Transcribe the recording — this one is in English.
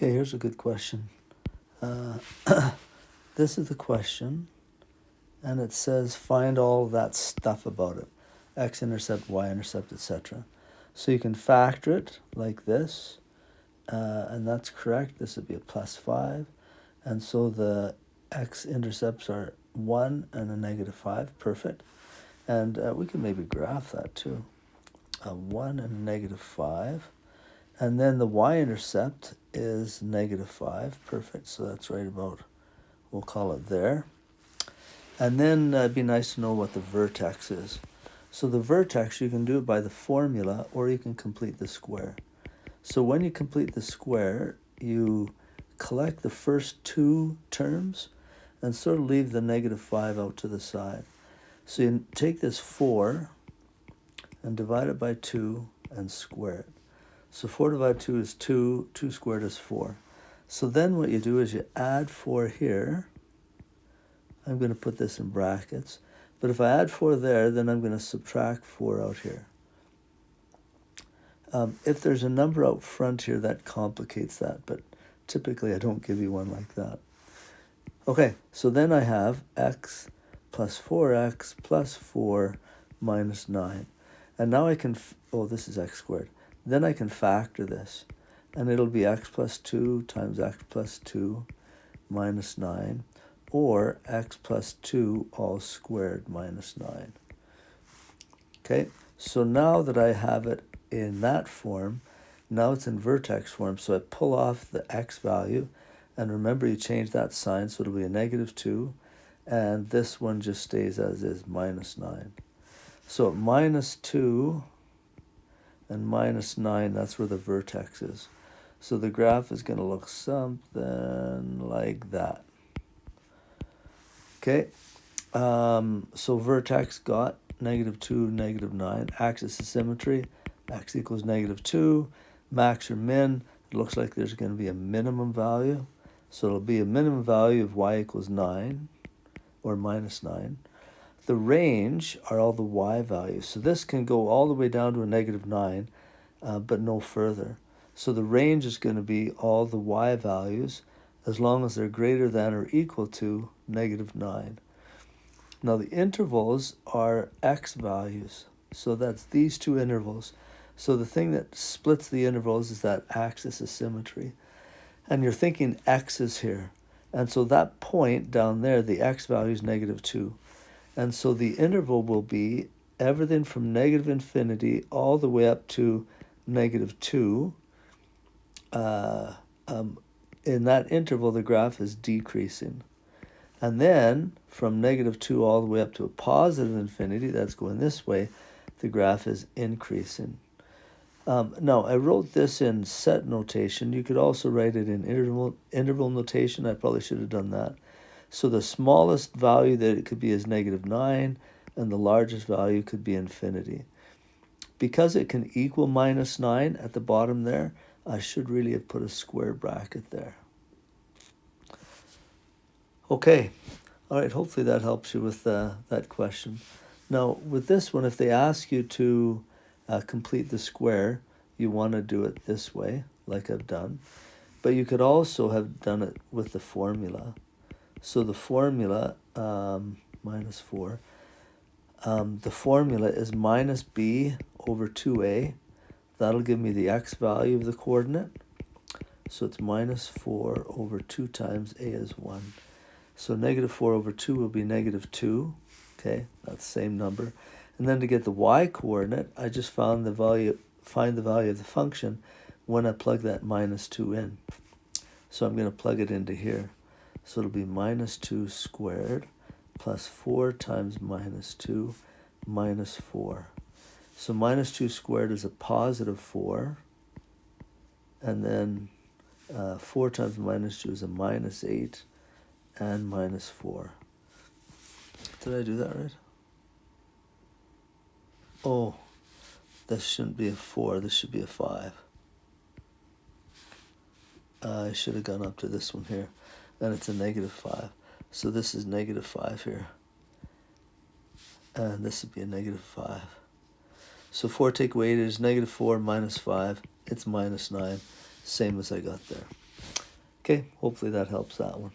Okay, here's a good question. This is the question, and it says find all that stuff about it. X-intercept, y-intercept, etc. So you can factor it like this, and that's correct. This would be a plus 5. And so the x-intercepts are 1 and a negative 5. Perfect. And we can maybe graph that too. 1 and a negative 5. And then the y-intercept is negative 5. Perfect. So that's right about, we'll call it there. And then it'd be nice to know what the vertex is. So the vertex, you can do it by the formula, or you can complete the square. So when you complete the square, you collect the first two terms and sort of leave the negative 5 out to the side. So you take this 4 and divide it by 2 and square it. So 4 divided by 2 is 2, 2 squared is 4. So then what you do is you add 4 here. I'm going to put this in brackets. But if I add 4 there, then I'm going to subtract 4 out here. If there's a number out front here, that complicates that. But typically, I don't give you one like that. Okay, so then I have x plus 4x plus 4 minus 9. And now I can, this is x squared. Then I can factor this. And it'll be x plus 2 times x plus 2 minus 9. Or x plus 2 all squared minus 9. Okay, so now that I have it in that form, now it's in vertex form, so I pull off the x value, and remember you change that sign, so it'll be a negative 2, and this one just stays as is, minus 9. So minus 2 and minus 9, that's where the vertex is. So the graph is going to look something like that. Okay, so vertex got negative 2, negative 9. Axis of symmetry, x equals negative 2. Max or min, it looks like there's going to be a minimum value. So it'll be a minimum value of y equals 9, or minus 9. The range are all the y values. So this can go all the way down to a negative 9, but no further. So the range is going to be all the y values as long as they're greater than or equal to negative 9. Now the intervals are x values. So that's these two intervals. So the thing that splits the intervals is that axis of symmetry. And you're thinking x is here. And so that point down there, the x value is negative 2. And so the interval will be everything from negative infinity all the way up to negative 2. In that interval, the graph is decreasing. And then from negative 2 all the way up to a positive infinity, that's going this way, the graph is increasing. Now, I wrote this in set notation. You could also write it in interval notation. I probably should have done that. So the smallest value that it could be is negative 9, and the largest value could be infinity. Because it can equal minus 9 at the bottom there, I should really have put a square bracket there. Okay, all right, hopefully that helps you with that question. Now, with this one, if they ask you to complete the square, you want to do it this way, like I've done. But you could also have done it with the formula. So the formula, minus 4, the formula is minus b over 2a. That'll give me the x value of the coordinate. So it's minus 4 over 2 times a is 1. So negative 4 over 2 will be negative 2. Okay, that's the same number. And then to get the y coordinate, I just find the value of the function when I plug that minus 2 in. So I'm going to plug it into here. So it'll be minus 2 squared plus 4 times minus 2 minus 4. So minus 2 squared is a positive 4. And then 4 times minus 2 is a minus 8 and minus 4. Did I do that right? Oh, this shouldn't be a 4. This should be a 5. I should have gone up to this one here. And it's a negative 5. So this is negative 5 here. And this would be a negative 5. So 4 take away 8 is negative 4 minus 5. It's minus 9. Same as I got there. Okay, hopefully that helps that one.